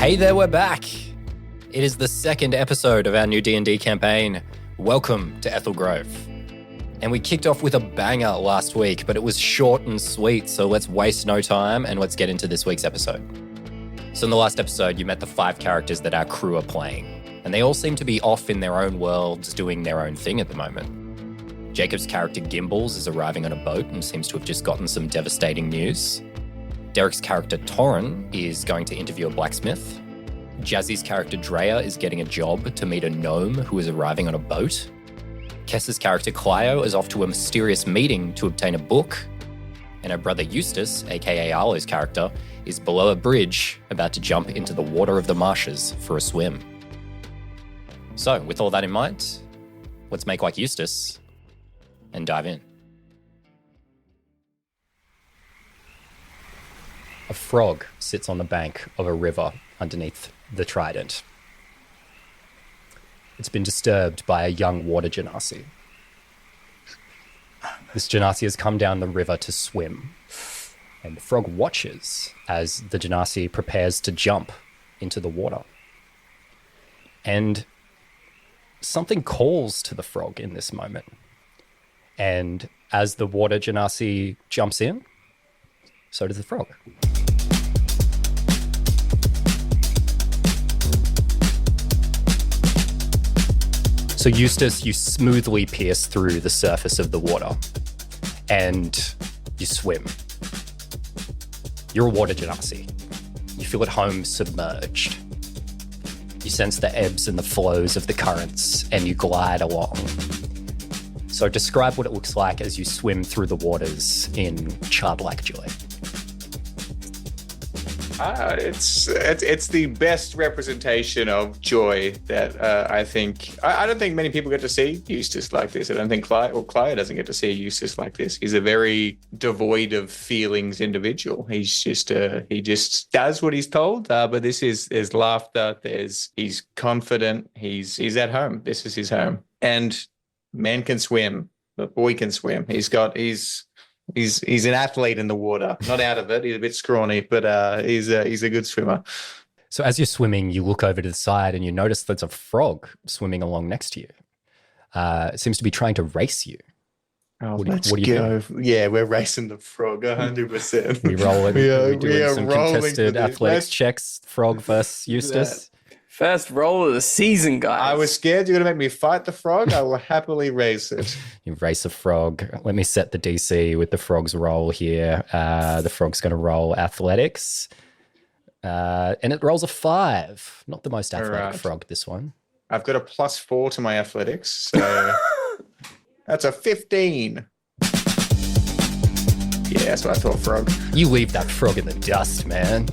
Hey there, we're back. It is the second episode of our new D&D campaign. Welcome to Ethel Grove. And we kicked off with a banger last week, but it was short and sweet, so let's waste no time and let's get into this week's episode. So in the last episode, you met the 5 characters that our crew are playing, and they all seem to be off in their own worlds, doing their own thing at the moment. Jacob's character Gimbals is arriving on a boat and seems to have just gotten some devastating news. Derek's character Torrin is going to interview a blacksmith. Jazzy's character Drea is getting a job to meet a gnome who is arriving on a boat. Kessa's character Clio is off to a mysterious meeting to obtain a book. And her brother Eustace, aka Arlo's character, is below a bridge about to jump into the water of the marshes for a swim. So, with all that in mind, let's make like Eustace and dive in. A frog sits on the bank of a river underneath the Trident. It's been disturbed by a young water genasi. This genasi has come down the river to swim, and the frog watches as the genasi prepares to jump into the water. And something calls to the frog in this moment. And as the water genasi jumps in, so does the frog. So Eustace, you smoothly pierce through the surface of the water and you swim. You're a water genasi. You feel at home submerged. You sense the ebbs and the flows of the currents and you glide along. So describe what it looks like as you swim through the waters in childlike joy. It's the best representation of joy that I think. I don't think many people get to see Eustace like this. I don't think Clio doesn't get to see Eustace like this. He's a very devoid of feelings individual. He's just he just does what he's told. But there's laughter. He's confident. He's at home. This is his home. And man can swim. The boy can swim. He's an athlete in the water, not out of it. He's a bit scrawny, but he's a good swimmer. So as you're swimming, you look over to the side and you notice there's a frog swimming along next to you. It seems to be trying to race you. Oh, let's go. Yeah, we're racing the frog 100%. We rolling. We're doing some contested athletics checks, frog versus Eustace. First roll of the season, guys. I was scared you were going to make me fight the frog. I will happily race it. You race a frog. Let me set the DC with the frog's roll here. The frog's going to roll athletics. And it rolls a 5. Not the most athletic frog, this one. I've got a +4 to my athletics. So that's a 15. Yeah, that's what I thought, frog. You leave that frog in the dust, man.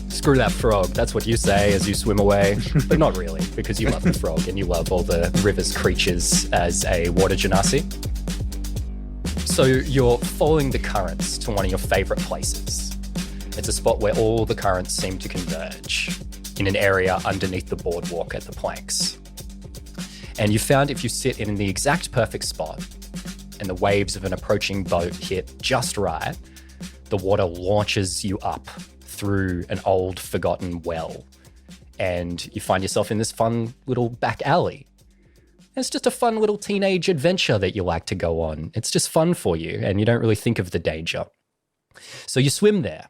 Screw that frog. That's what you say as you swim away. But not really, because you love the frog and you love all the river's creatures as a water genasi. So you're following the currents to one of your favorite places. It's a spot where all the currents seem to converge in an area underneath the boardwalk at the planks. And you found if you sit in the exact perfect spot and the waves of an approaching boat hit just right, the water launches you up through an old forgotten well, and you find yourself in this fun little back alley. It's just a fun little teenage adventure that you like to go on. It's just fun for you, and you don't really think of the danger. So you swim there,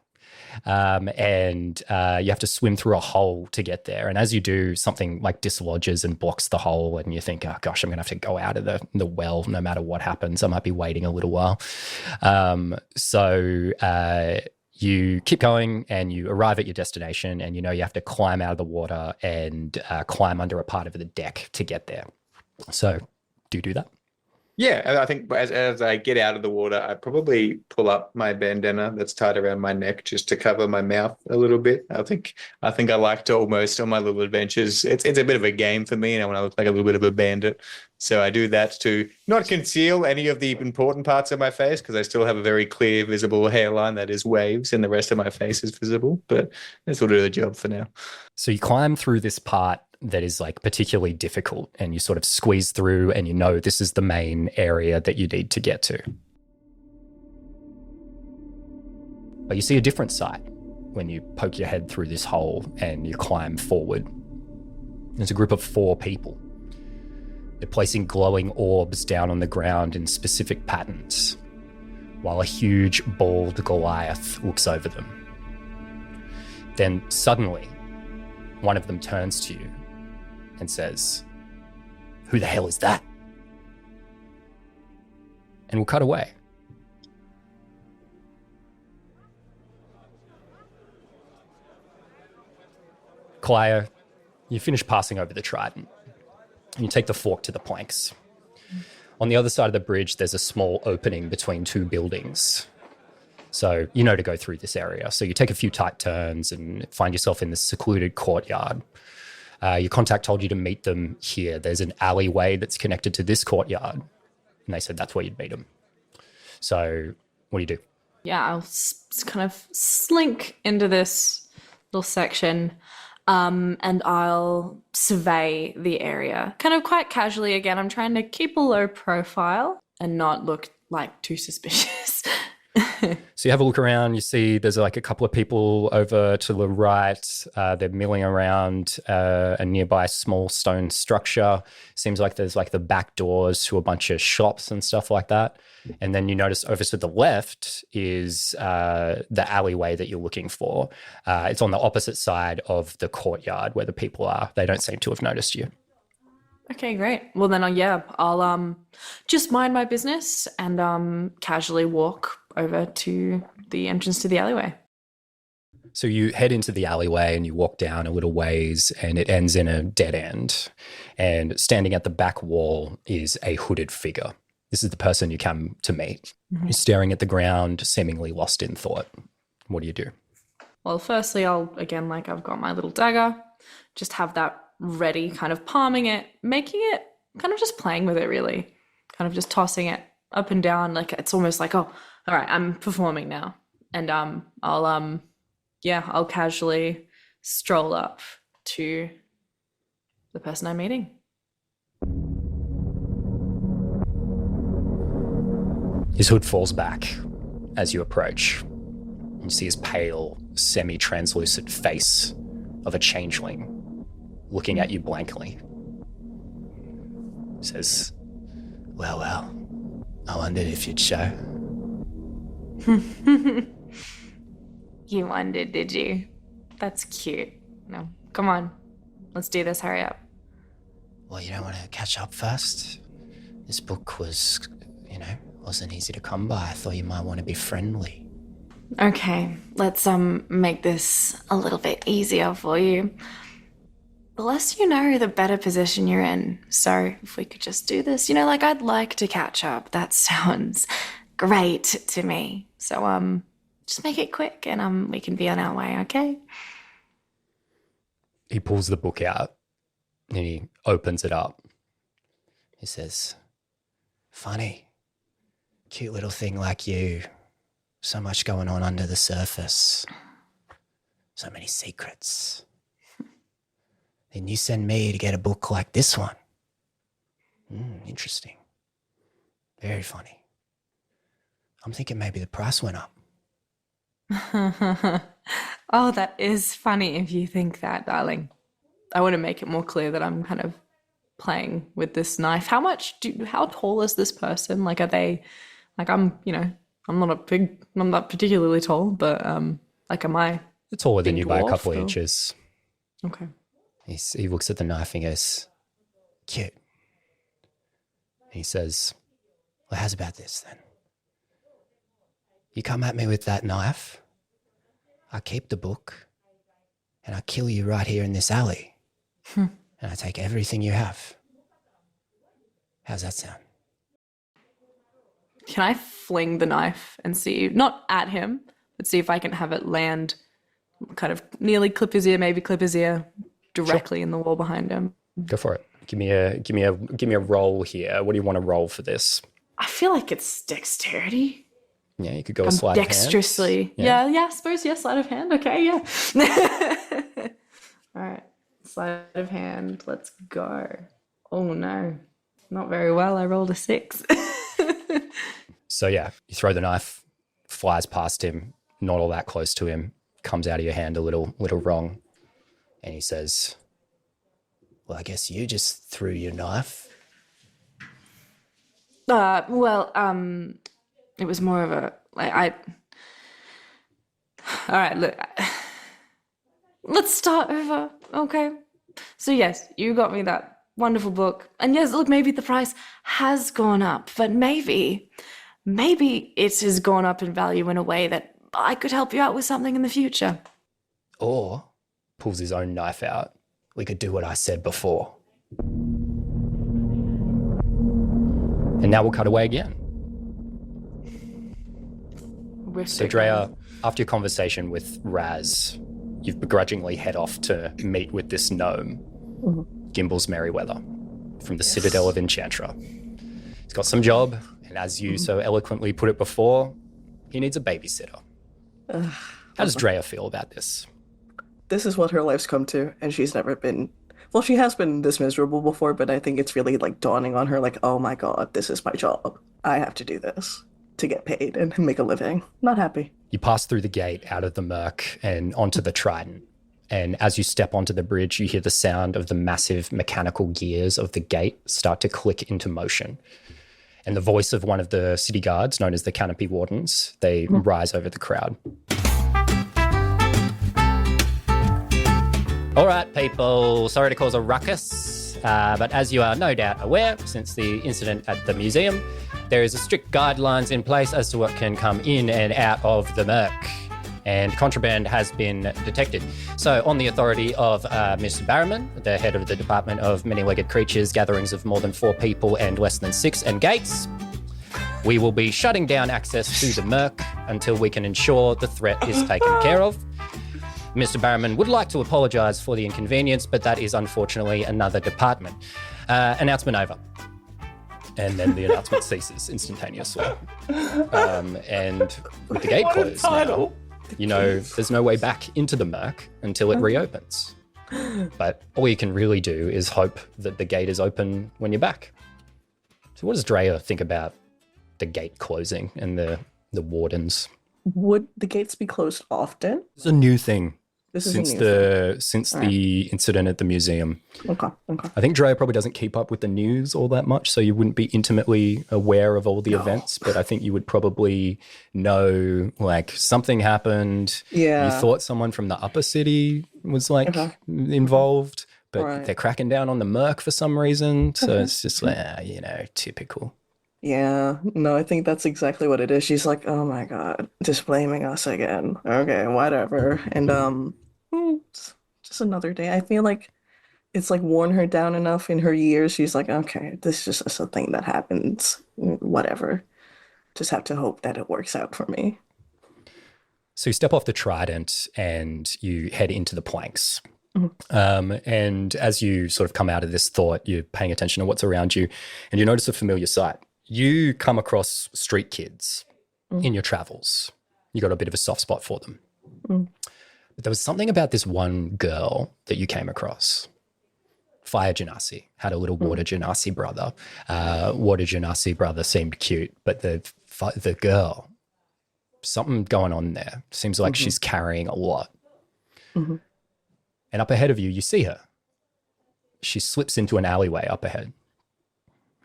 and you have to swim through a hole to get there. And as you do, something like dislodges and blocks the hole, and you think, oh gosh, I'm going to have to go out of the well no matter what happens. I might be waiting a little while. You keep going and you arrive at your destination, and you know you have to climb out of the water and climb under a part of the deck to get there. So do you do that? Yeah, I think as I get out of the water, I probably pull up my bandana that's tied around my neck just to cover my mouth a little bit. I think I like to almost, on my little adventures, it's a bit of a game for me, and I want to look like a little bit of a bandit. So I do that to not conceal any of the important parts of my face, because I still have a very clear, visible hairline that is waves, and the rest of my face is visible. But this will do the job for now. So you climb through this part that is like particularly difficult, and you sort of squeeze through, and you know this is the main area that you need to get to. But you see a different sight when you poke your head through this hole and you climb forward. There's a group of 4 people. They're placing glowing orbs down on the ground in specific patterns, while a huge, bald Goliath looks over them. Then suddenly, one of them turns to you and says, "Who the hell is that?" And we'll cut away. Clio, you finish passing over the trident. And you take the fork to the planks. On the other side of the bridge, there's a small opening between 2 buildings. So you know to go through this area. So you take a few tight turns and find yourself in this secluded courtyard. Your contact told you to meet them here. There's an alleyway that's connected to this courtyard. And they said that's where you'd meet them. So what do? Yeah, I'll kind of slink into this little section. And I'll survey the area kind of quite casually. Again, I'm trying to keep a low profile and not look like too suspicious. So you have a look around, you see there's like a couple of people over to the right. They're milling around a nearby small stone structure. Seems like there's like the back doors to a bunch of shops and stuff like that. And then you notice over to the left is the alleyway that you're looking for. It's on the opposite side of the courtyard where the people are. They don't seem to have noticed you. Okay, great. Well, then, I'll just mind my business and casually walk over to the entrance to the alleyway. So you head into the alleyway and you walk down a little ways and it ends in a dead end. And standing at the back wall is a hooded figure. This is the person you come to meet. Mm-hmm. You're staring at the ground, seemingly lost in thought. What do? Well, firstly, I've got my little dagger, just have that ready, kind of palming it, making it, kind of just playing with it really, kind of just tossing it up and down, like it's almost like, oh, all right, I'm performing now. And I'll casually stroll up to the person I'm meeting. His hood falls back as you approach. You see his pale, semi-translucent face of a changeling looking at you blankly. He says, well, I wondered if you'd show. You wondered, did you? That's cute. No, come on. Let's do this, hurry up. Well, you don't want to catch up first? This book was, wasn't easy to come by. I thought you might want to be friendly. Okay, let's make this a little bit easier for you. The less you know, the better position you're in. So if we could just do this, I'd like to catch up. That sounds great to me. So just make it quick and we can be on our way, okay? He pulls the book out and he opens it up. He says, funny, cute little thing like you. So much going on under the surface. So many secrets. Then you send me to get a book like this one. Interesting. Very funny. I'm thinking maybe the price went up. Oh, that is funny if you think that, darling. I want to make it more clear that I'm kind of playing with this knife. How tall is this person? Like, are they, like, I'm not particularly tall, but am I? It's taller than you by a couple of inches. Okay. He looks at the knife and goes, cute. He says, well, how's about this then? You come at me with that knife, I keep the book, and I kill you right here in this alley. And I take everything you have. How's that sound? Can I fling the knife and see, not at him, but see if I can have it land kind of nearly clip his ear, maybe clip his ear directly in the wall behind him? Go for it. Give me a roll here. What do you want to roll for this? I feel like it's dexterity. Yeah, you could go a sleight of hand. Dexterously. Yeah, I suppose, sleight of hand. Okay, yeah. All right, sleight of hand. Let's go. Oh, no. Not very well. I rolled a 6. So, yeah, you throw the knife, flies past him, not all that close to him, comes out of your hand a little wrong. And he says, well, I guess you just threw your knife. It was more of a, all right, look, let's start over, okay? So yes, you got me that wonderful book. And yes, look, maybe the price has gone up, but maybe it has gone up in value in a way that I could help you out with something in the future. Or pulls his own knife out. We could do what I said before. And now we'll cut away again. So Drea, after your conversation with Raz, you've begrudgingly head off to meet with this gnome, Gimbals Merryweather, from the Citadel of Enchantra. He's got some job, and as you so eloquently put it before, he needs a babysitter. How does Drea feel about this? This is what her life's come to, and she's never been... Well, she has been this miserable before, but I think it's really, dawning on her, oh my god, this is my job. I have to do this to get paid and make a living. Not happy. You pass through the gate, out of the murk, and onto the Trident. And as you step onto the bridge, you hear the sound of the massive mechanical gears of the gate start to click into motion. And the voice of one of the city guards, known as the Canopy Wardens, they rise over the crowd. All right, people, sorry to cause a ruckus, but as you are no doubt aware, since the incident at the museum, there is a strict guidelines in place as to what can come in and out of the murk, and contraband has been detected. So on the authority of Mr. Barrowman, the head of the Department of Many-Legged Creatures, gatherings of more than 4 people and less than 6, and gates, we will be shutting down access to the murk until we can ensure the threat is taken care of. Mr. Barrowman would like to apologise for the inconvenience, but that is unfortunately another department. Announcement over. And then the announcement ceases instantaneously. And with the gate closed now, you know there's no way back into the murk until it reopens. But all you can really do is hope that the gate is open when you're back. So what does Drea think about the gate closing and the wardens? Would the gates be closed often? It's a new thing. Since the incident at the museum. Okay. I think Drea probably doesn't keep up with the news all that much, so you wouldn't be intimately aware of all the events, but I think you would probably know, something happened. Yeah. You thought someone from the upper city was, involved, but they're cracking down on the murk for some reason, so it's just, typical. Yeah, no, I think that's exactly what it is. She's like, oh my god, just blaming us again. Okay, whatever. And it's just another day. I feel like it's worn her down enough in her years. She's like, okay, this is just a thing that happens. Whatever. Just have to hope that it works out for me. So you step off the Trident and you head into the planks. And as you sort of come out of this thought, you're paying attention to what's around you, and you notice a familiar sight. You come across street kids in your travels. You got a bit of a soft spot for them. But there was something about this one girl that you came across. Fire Genasi had a little Water Genasi brother. Water Genasi brother seemed cute, but the girl, something going on there. Seems like she's carrying a lot. And up ahead of you, you see her. She slips into an alleyway up ahead.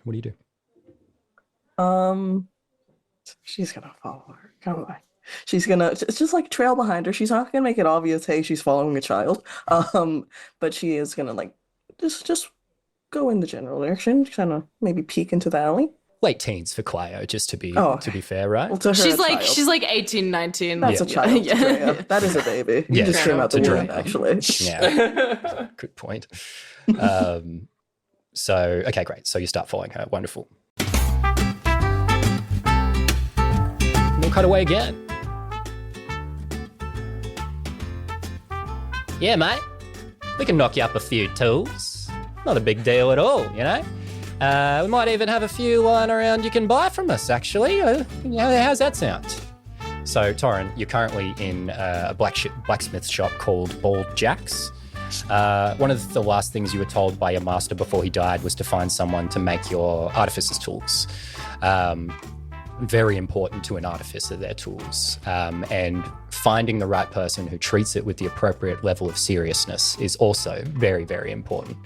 What do you do? She's gonna follow her. Come on. She's gonna just trail behind her. She's not gonna make it obvious, hey, she's following a child. But she is gonna just go in the general direction, kind of maybe peek into the alley. Late teens for Clio, just to be fair, right? Well, to her, she's 18, 19. That's a child. Yeah. That is a baby. You just came out the womb, actually. Yeah. Good point. So, okay, great. So you start following her. Wonderful. We'll cut away again. Yeah, mate. We can knock you up a few tools. Not a big deal at all, you know? We might even have a few lying around you can buy from us, actually. How's that sound? So, Torrin, you're currently in a blacksmith shop called Bald Jack's. One of the last things you were told by your master before he died was to find someone to make your artificer's tools. very important to an artificer, their tools. And finding the right person who treats it with the appropriate level of seriousness is also very, very important.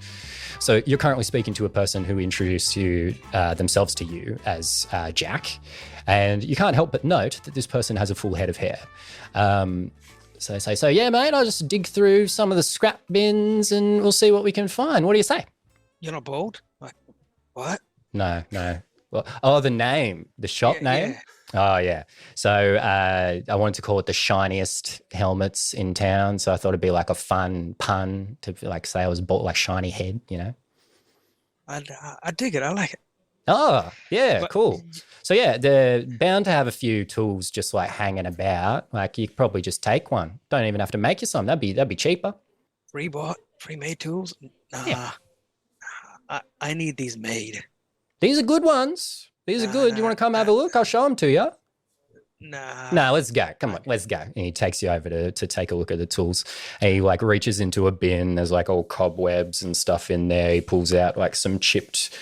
So you're currently speaking to a person who introduced themselves to you as Jack, and you can't help but note that this person has a full head of hair. So they say, so yeah, mate, I'll just dig through some of the scrap bins and we'll see what we can find. What do you say? You're not bald? Like, what? No. Well, the name, the shop name? Yeah. Oh, yeah. So I wanted to call it the shiniest helmets in town. So I thought it'd be like a fun pun to like say I was bald, like shiny head, you know? I dig it. I like it. Oh, yeah, But- cool. So yeah, they're bound to have a few tools just like hanging about. Like you could probably just take one. Don't even have to make you some. That'd be cheaper. Pre-made tools? Nah. Yeah. I need these made. These are good ones. These are good. You want to come have a look? I'll show them to you. Nah. No, let's go. Come on, let's go. And he takes you over to take a look at the tools. And he like reaches into a bin. There's like all cobwebs and stuff in there. He pulls out like some chipped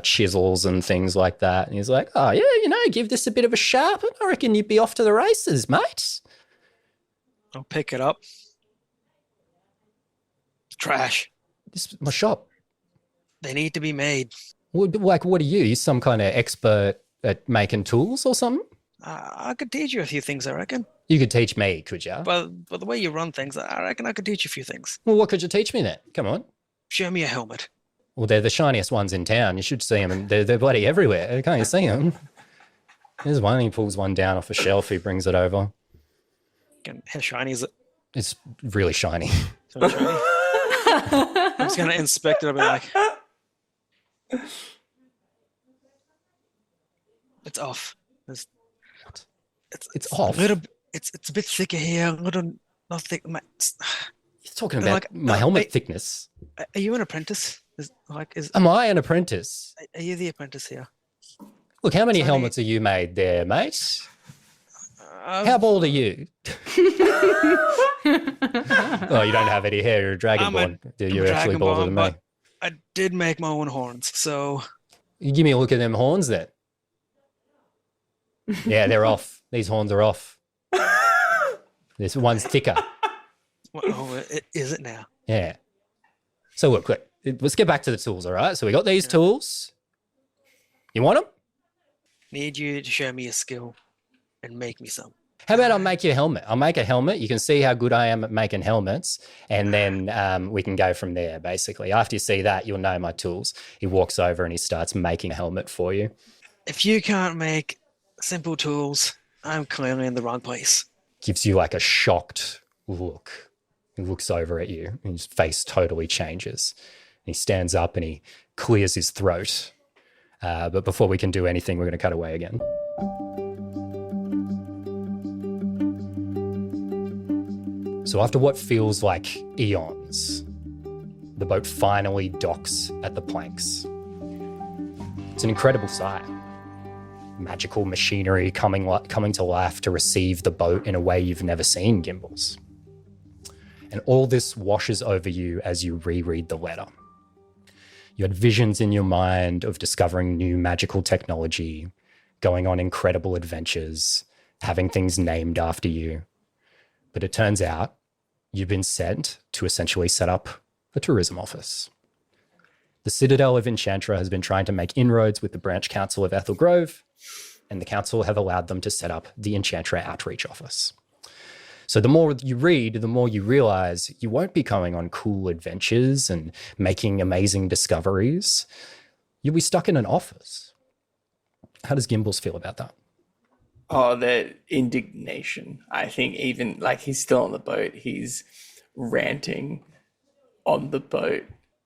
chisels and things like that. And he's like, oh yeah, give this a bit of a sharpen. I reckon you'd be off to the races, mate. I'll pick it up. Trash. This is my shop. They need to be made. What are you? You some kind of expert at making tools or something? I could teach you a few things, I reckon. You could teach me, could you? But the way you run things, I reckon I could teach you a few things. Well, what could you teach me then? Come on. Show me a helmet. Well, they're the shiniest ones in town. You should see them. And they're bloody everywhere. Can't you see them? There's one. He pulls one down off a shelf. He brings it over. How shiny is it? It's really shiny. So shiny. I'm just gonna inspect it. I'll be like, it's off. It's off. It's a bit thicker here. A little not thick. You're talking about like, my helmet thickness. Are you an apprentice? Am I an apprentice? Are you the apprentice here? Look, how many Sorry. helmets are you made there, mate? How bald are you? Oh, you don't have any hair. You're a dragonborn. You're actually bolder than me. but I did make my own horns, so You give me a look at them horns then. Yeah, they're off. These horns are off. This one's thicker. Is it now? Yeah. So look, let's get back to the tools, all right? So we got these tools. You want them? Need you to show me a skill and make me some. How about I'll make you a helmet? I'll make a helmet. You can see how good I am at making helmets. And then we can go from there, basically. After you see that, you'll know my tools. He walks over and he starts making a helmet for you. If you can't make simple tools, I'm clearly in the wrong place. Gives you like a shocked look. He looks over at you and his face totally changes. He stands up and he clears his throat. But before we can do anything, we're going to cut away again. So after what feels like eons, the boat finally docks at the planks. It's an incredible sight. Magical machinery coming to life to receive the boat in a way you've never seen, Gimbals. And all this washes over you as you reread the letter. You had visions in your mind of discovering new magical technology, going on incredible adventures, having things named after you. But it turns out you've been sent to essentially set up a tourism office. The Citadel of Enchantra has been trying to make inroads with the branch council of Ethel Grove, and the council have allowed them to set up the Enchantra Outreach Office. So the more you read, the more you realize you won't be going on cool adventures and making amazing discoveries. You'll be stuck in an office. How does Gimbals feel about that? Oh, the indignation. I think even like he's still on the boat, he's ranting on the boat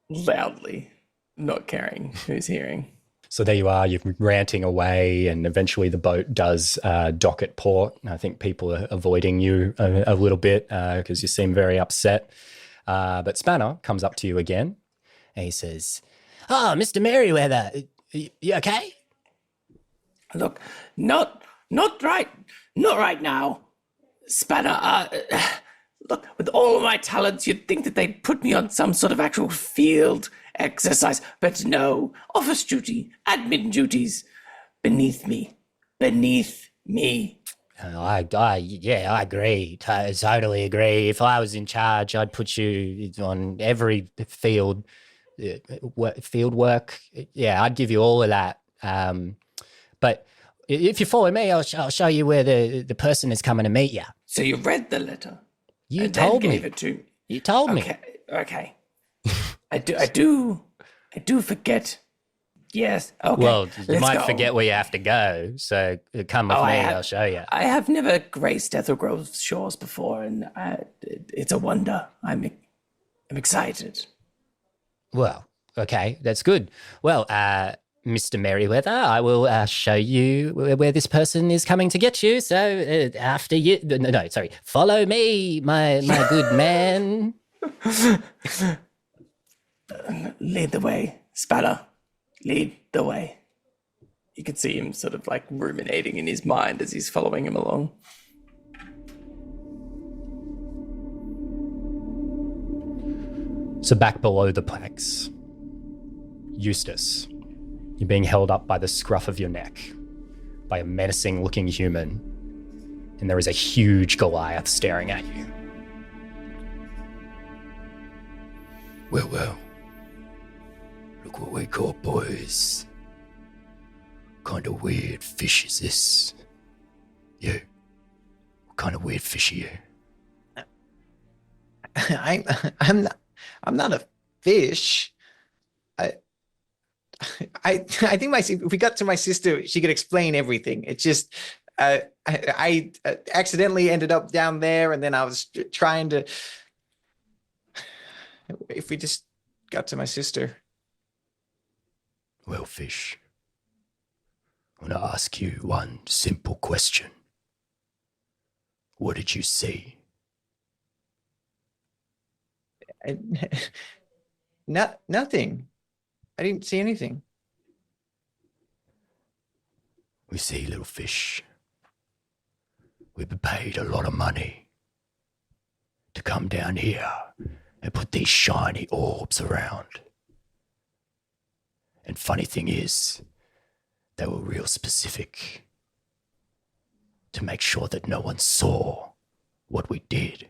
loudly, not caring who's hearing. So there you are, you're ranting away, and eventually the boat does dock at port. I think people are avoiding you a little bit because you seem very upset. But Spanner comes up to you again and he says, "Oh, Mr. Merriweather, you okay?" Look, not right now, Spanner. Look, with all of my talents, you'd think that they'd put me on some sort of actual field exercise, but no, office duty, admin duties beneath me. beneath me. Yeah, I agree. Totally agree. If I was in charge, I'd put you on every field work. Yeah, I'd give you all of that. But if you follow me, I'll show you where the person is coming to meet you. So you read the letter. You and told then me. gave it to me. You told me. Okay. I do forget. Yes. Okay. Well, you let's might go. forget where you have to go. So come with me. I'll show you. I have never graced Ethel Grove's shores before, and it's a wonder. I'm excited. Well, okay, that's good. Well, Mr. Merriweather, I will show you where this person is coming to get you. So after you, no, sorry, follow me, my good man. Lead the way, Spanner. Lead the way. You can see him sort of like ruminating in his mind as he's following him along. So back below the planks, Eustace, you're being held up by the scruff of your neck by a menacing-looking human, and there is a huge Goliath staring at you. Well, look what we caught, boys. Kind of weird fish is this? You? What kind of weird fish are you? I'm not a fish. I think if we got to my sister, she could explain everything. It's just I accidentally ended up down there, and then I was trying to. If we just got to my sister. Well, fish, I want to ask you one simple question. What did you see? Nothing. I didn't see anything. We see, little fish. We've been paid a lot of money to come down here and put these shiny orbs around. And funny thing is, they were real specific to make sure that no one saw what we did.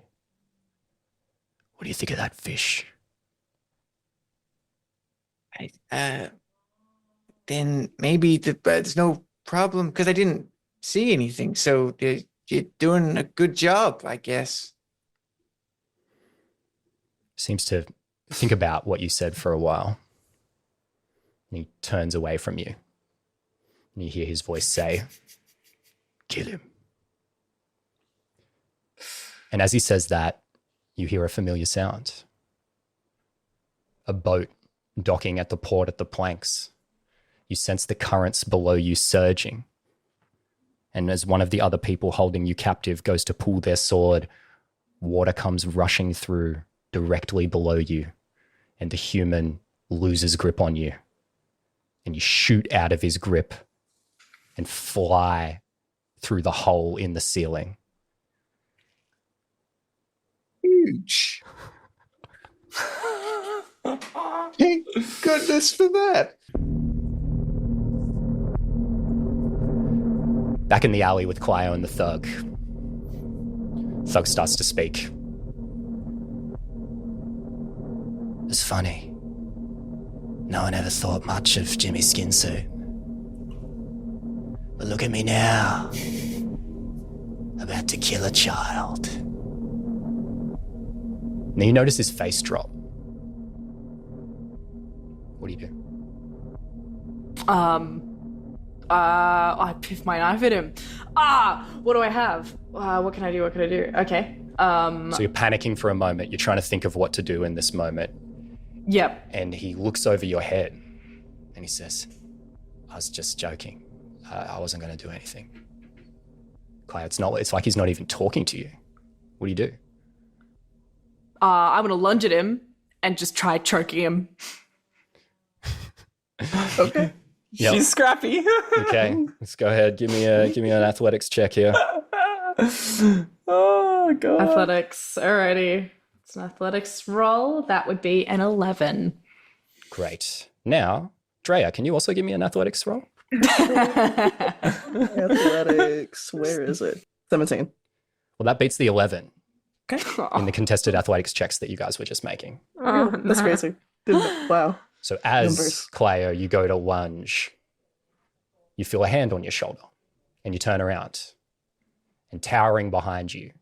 What do you think of that, fish? Then maybe there's no problem because I didn't see anything. So you're doing a good job, I guess. Seems to think about what you said for a while. And he turns away from you. And you hear his voice say, Kill him. and as he says that, you hear a familiar sound. A boat docking at the port at the planks. You sense the currents below you surging. And as one of the other people holding you captive goes to pull their sword, water comes rushing through directly below you, and the human loses grip on you. And you shoot out of his grip and fly through the hole in the ceiling. Huge. Thank goodness for that. Back in the alley with Clio and the Thug. Thug starts to speak. It's funny. No one ever thought much of Jimmy Skinsuit. But look at me now. About to kill a child. Now you notice his face drop. What do you do? I piff my knife at him. What do I have? What can I do? Okay. So you're panicking for a moment. You're trying to think of what to do in this moment. Yep. And he looks over your head and he says, I was just joking. I wasn't going to do anything. Clay, it's like he's not even talking to you. What do you do? I'm gonna lunge at him and just try choking him. Okay. Yep. She's scrappy. Okay, let's go ahead. Give me an athletics check here. Oh, God. Athletics. Alrighty. It's an athletics roll. That would be an 11. Great. Now, Drea, can you also give me an athletics roll? Athletics. Where is it? 17. Well, that beats the 11 Okay. in the contested athletics checks that you guys were just making. Oh, that's crazy. Wow. So as Numbers. Clio, you go to lunge, you feel a hand on your shoulder and you turn around, and towering behind you,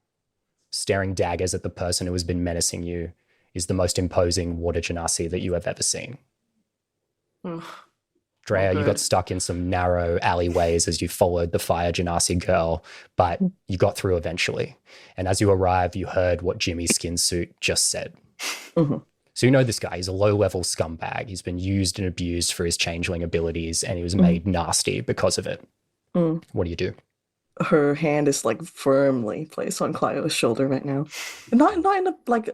staring daggers at the person who has been menacing you, is the most imposing water genasi that you have ever seen. Drea, you got stuck in some narrow alleyways as you followed the fire genasi girl, but you got through eventually. And as you arrived, you heard what Jimmy's skin suit just said. Mm-hmm. So you know this guy, he's a low-level scumbag. He's been used and abused for his changeling abilities, and he was made nasty because of it. What do you do? Her hand is like firmly placed on Clio's shoulder right now. Not in a like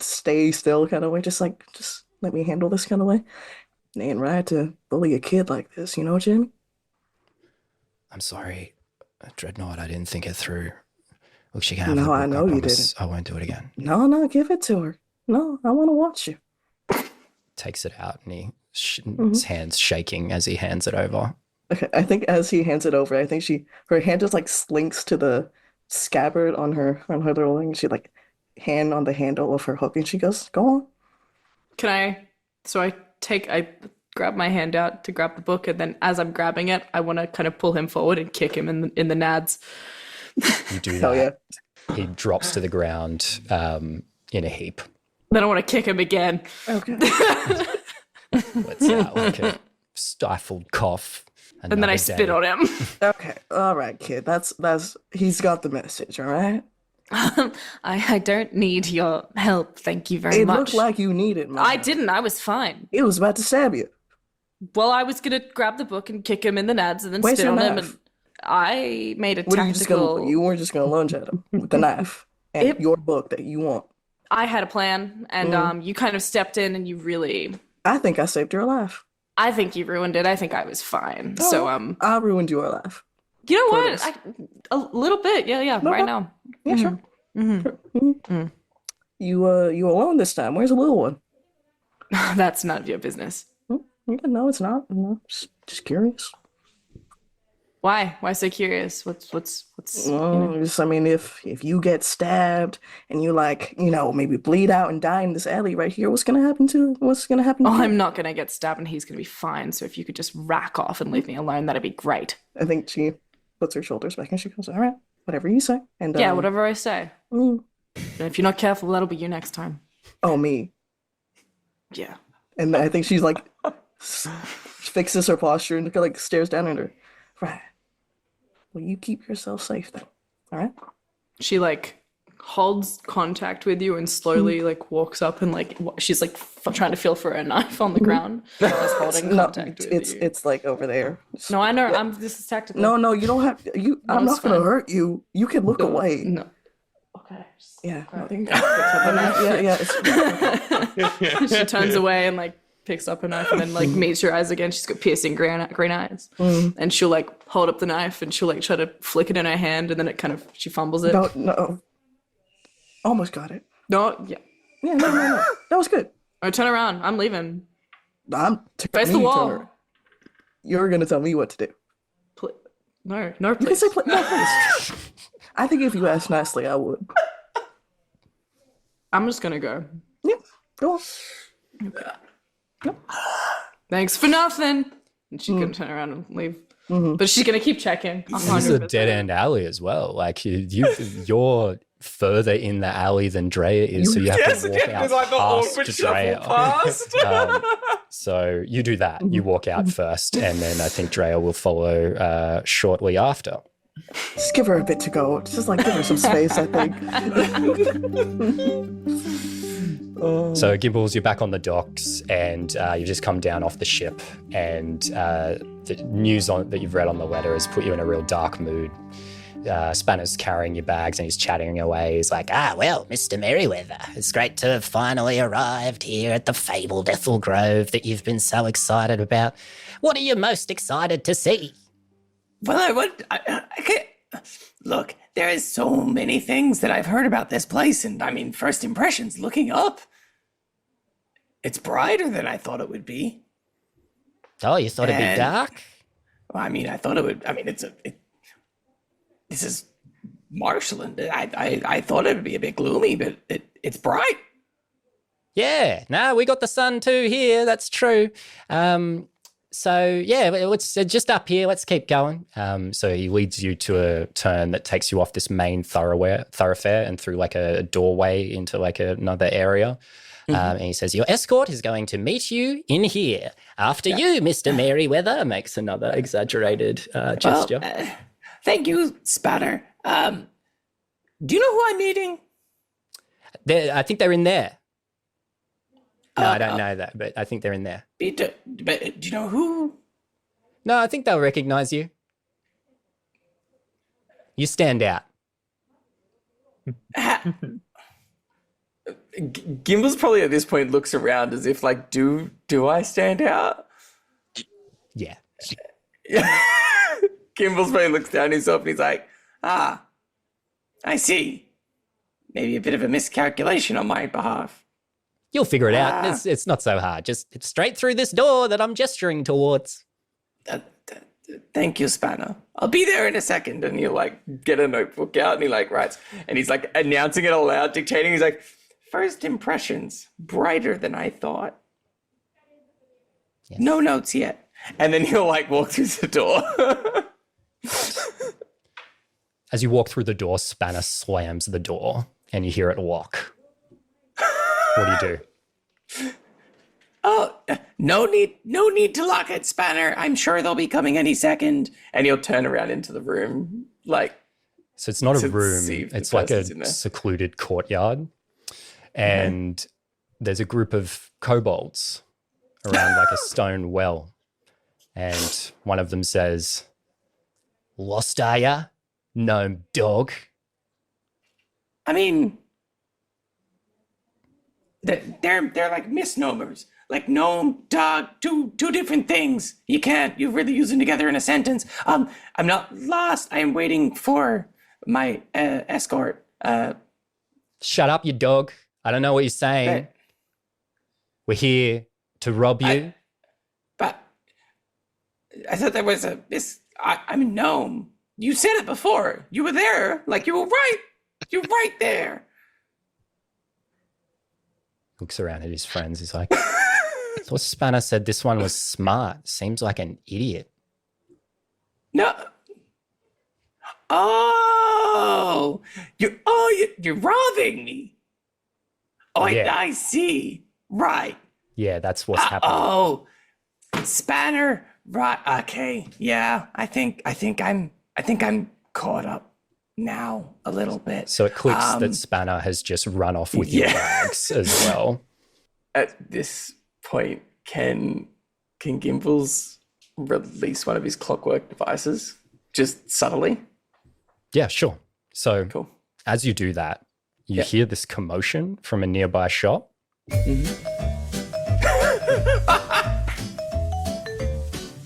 stay still kind of way, just let me handle this kind of way. It ain't right to bully a kid like this, you know, Jimmy? I'm sorry, Dreadnought. I didn't think it through. Look, she can have the No, book. I know you promise didn't. I won't do it again. No, give it to her. No, I want to watch you. Takes it out, and his hand's shaking as he hands it over. Okay, I think as he hands it over, I think her hand just like slinks to the scabbard on her little thing. She like hand on the handle of her hook, and she goes, "Go on." Can I? So I grab my hand out to grab the book, and then as I'm grabbing it, I want to kind of pull him forward and kick him in the nads. You do Hell that. yeah. He drops to the ground in a heap. Then I want to kick him again. Okay. Let's like a stifled cough. And then I spit on him. Okay. All right, kid. That's he's got the message, all right? I don't need your help. Thank you very It much. looked like you needed my I help. didn't. I was fine. It was about to stab you. Well, I was going to grab the book and kick him in the nads and then Where's spit your on him. knife? And I made a What are you just tactical... gonna? You weren't just gonna lunge at him with the knife and It- your book that you want. I had a plan, and you kind of stepped in and you really... I think I saved your life. I think you ruined it. I think I was fine. So, I ruined your life. you know for what? this. A little bit. Yeah, No, right no. now. Yeah, sure. You alone this time? Where's the little one? That's none of your business. Yeah, no, it's not. No, just curious. Why? Why so curious? What's Well, just, I mean, if you get stabbed and you like, maybe bleed out and die in this alley right here, what's gonna happen to Oh, you? I'm not gonna get stabbed and he's gonna be fine. So if you could just rack off and leave me alone, that'd be great. I think she puts her shoulders back and she goes, "All right, whatever you say." And Yeah, whatever I say. mm, And if you're not careful, that'll be you next time. oh, me. Yeah. And I think she's like fixes her posture and like stares down at her. Right. Well, you keep yourself safe then. All right. She like holds contact with you and slowly like walks up and like she's like trying to feel for a knife on the ground. Just holding No, contact with you. it's like over there. No, I know. This is tactical. No, you don't have you. I'm it's not gonna fine. hurt you. You can look away. No. Okay. Yeah. No, there you go. Yeah. It's, She turns away and like picks up a knife and then like meets your eyes again. She's got piercing green eyes, and she'll like hold up the knife and she'll like try to flick it in her hand and then it kind of she fumbles it. no. Almost got it. No, yeah. Yeah, no. That was good. I turn around. I'm leaving. Face the wall. You're gonna tell me what to do. No, You can please. say no, please. I think if you asked nicely, I would. I'm just gonna go. Yeah, go on. Thanks for nothing. And she's gonna turn around and leave. But she's gonna keep checking. This is a 100%. dead end alley as well. Like you're further in the alley than Drea is, so you have to walk out There's like the past awkward Drea. shuffle past. So you do that. You walk out first, and then I think Drea will follow shortly after. Just give her a bit to go. Just like give her some space, I think. So Gimbals, you're back on the docks, and you've just come down off the ship, and the news that you've read on the letter has put you in a real dark mood. Spanner's carrying your bags and he's chatting away. He's like, Well, Mr. Merriweather, it's great to have finally arrived here at the fabled Ethel Grove that you've been so excited about. What are you most excited to see? Well, I can't... Look, there is so many things that I've heard about this place, and I mean, first impressions, looking up, it's brighter than I thought it would be. Oh, you thought it'd be And- dark? Well, I mean, I thought it would. I mean, this is marshland. I thought it would be a bit gloomy, but it's bright. Yeah, no, we got the sun too here. That's true. So yeah, it's just up here. Let's keep going. So he leads you to a turn that takes you off this main thoroughfare and through like a doorway into like another area. And he says, your escort is going to meet you in here. After you, Mr. Merryweather, makes another exaggerated gesture. Well, thank you, Spatter. Do you know who I'm meeting? I think they're in there. No, I don't know that, but I think they're in there. But do you know who? No, I think they'll recognize you. You stand out. Gimbals probably at this point looks around as if like, do I stand out? Yeah. Gimbals probably looks down himself and he's like, I see. Maybe a bit of a miscalculation on my behalf. You'll figure it out. It's not so hard. Just straight through this door that I'm gesturing towards. Thank you, Spanner. I'll be there in a second. And he'll like get a notebook out and he like writes and he's like announcing it aloud, dictating. He's like, first impressions, brighter than I thought. Yes. No notes yet. And then he'll like walk through the door. As you walk through the door, Spanner slams the door and you hear it lock. What do you do? Oh, no need to lock it, Spanner. I'm sure they'll be coming any second. And he'll turn around into the room, like. So it's not a to room. see if the It's like a person's in there. secluded courtyard. And there's a group of kobolds around like a stone well. And one of them says, lost are ya, gnome dog? I mean, they're like misnomers, like gnome, dog, two different things. You really use them together in a sentence. I'm not lost. I am waiting for my escort. Shut up, you dog. I don't know what you're saying. But- We're here to rob you. But I thought there was I'm a gnome. You said it before. You were there. Like you were right. You're right there. Looks around at his friends. He's like, I thought Spanner said this one was smart. Seems like an idiot. No. You're robbing me. Oh, Yeah. I see. Right. Yeah, that's what's happening. Oh, Spanner. Right. Okay. Yeah. I think I'm caught up now a little bit. So it clicks that Spanner has just run off with your bags as well. At this point, can Gimbals release one of his clockwork devices just subtly? Yeah, sure. So Cool. as you do that, you hear this commotion from a nearby shop.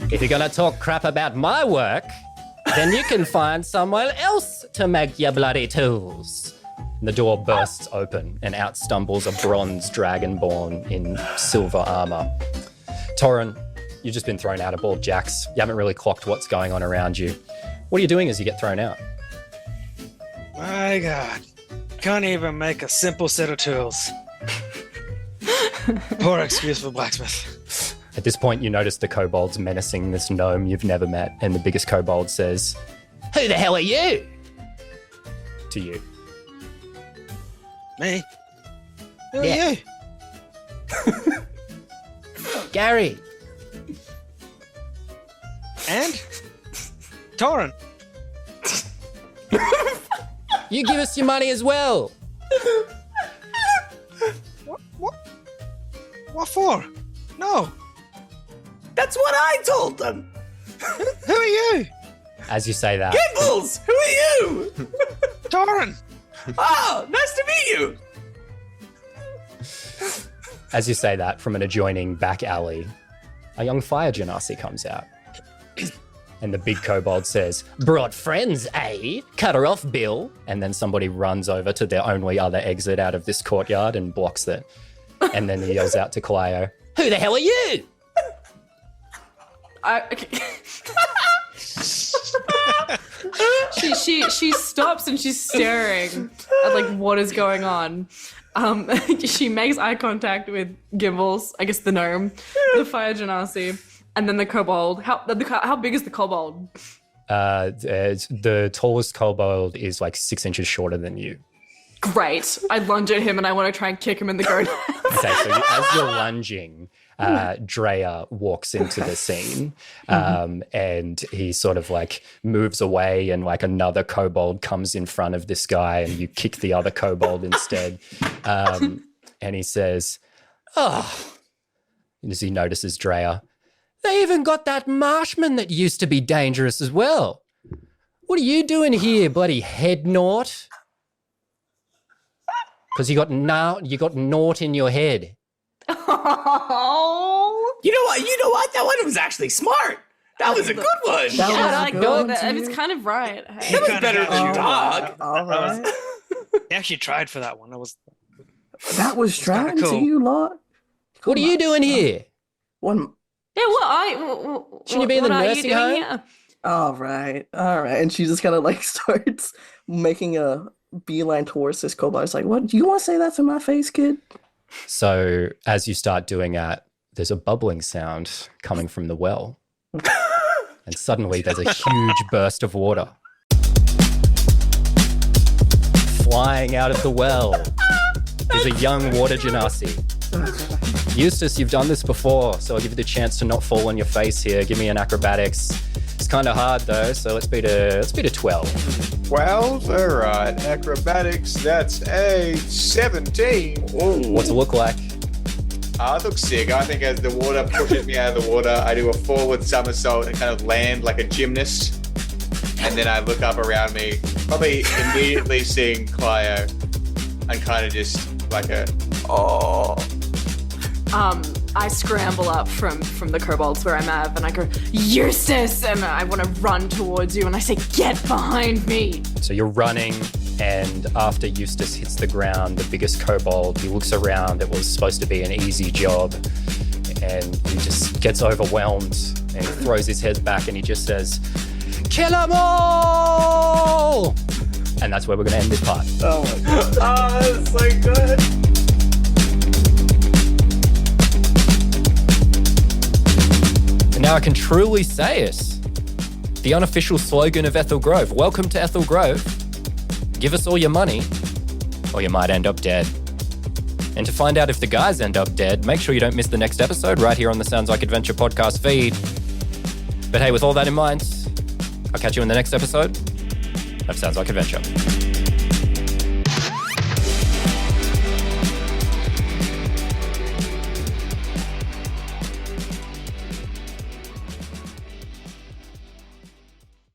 If you're going to talk crap about my work, then you can find someone else to make your bloody tools. And the door bursts open and out stumbles a bronze dragonborn in silver armor. Torrin, you've just been thrown out of ball jacks. You haven't really clocked what's going on around you. What are you doing as you get thrown out? My God. Can't even make a simple set of tools. Poor excuse for blacksmith. At this point, you notice the kobold's menacing this gnome you've never met, and the biggest kobold says, "Who the hell are you?" to you. Me? Who Yeah. are you? Gary. And? Torrin. You give us your money as well. What for? No. That's what I told them. Who are you? As you say that, Gimbals, who are you? Torrin. Oh, nice to meet you. as you say that, from an adjoining back alley, a young fire genasi comes out. And the big kobold says, "Brought friends, eh? Cut her off, Bill." And then somebody runs over to their only other exit out of this courtyard and blocks it. And then he yells out to Clio, "Who the hell are you?" She stops and she's staring at like what is going on. She makes eye contact with Gimbals, I guess the gnome, the fire genasi, and then the kobold. How big is the kobold? The tallest kobold is like 6 inches shorter than you. Great. I lunge at him and I want to try and kick him in the gonads. Okay, so as you're lunging, Drea walks into the scene, and he sort of like moves away, and like another kobold comes in front of this guy, and you kick the other kobold instead. And he says, "Oh," as he notices Drea, "they even got that marshman that used to be dangerous as well. What are you doing here, bloody head naught? Because you got naught in your head." Oh. You know what? That one was actually smart. That was a good one. That was I good go. one, That, too. it's kind of right. Hey. That was kinda better got than you. dog. All right. They actually tried for that one. That was trying kinda to cool. you lot. What are you doing here? One. Yeah, Shouldn't you be in the what are you nursing doing home? here? All right. And she just kind of like starts making a beeline towards this kobold. It's like, what? Do you want to say that to my face, kid? So as you start doing that, there's a bubbling sound coming from the well. And suddenly there's a huge burst of water flying out of the well. There's a young water genasi. Eustace, you've done this before, so I'll give you the chance to not fall on your face here. Give me an acrobatics. It's kind of hard though, so let's beat a 12. 12? All right. Acrobatics, that's a 17. What's it look like? It looks sick. I think as the water pushes me out of the water, I do a forward somersault and kind of land like a gymnast. And then I look up around me, probably immediately seeing Clio, and kind of just like I scramble up from the kobolds where I'm at, and I go, Eustace! And I want to run towards you, and I say, get behind me! So you're running, and after Eustace hits the ground, the biggest kobold, he looks around. It was supposed to be an easy job, and he just gets overwhelmed, and he throws his head back, and he just says, "Kill 'em all!" And that's where we're going to end this part. Oh my god. oh, that's so good. And now I can truly say it. The unofficial slogan of Ethel Grove. Welcome to Ethel Grove. Give us all your money, or you might end up dead. And to find out if the guys end up dead, make sure you don't miss the next episode right here on the Sounds Like Adventure podcast feed. But hey, with all that in mind, I'll catch you in the next episode of Sounds Like Adventure.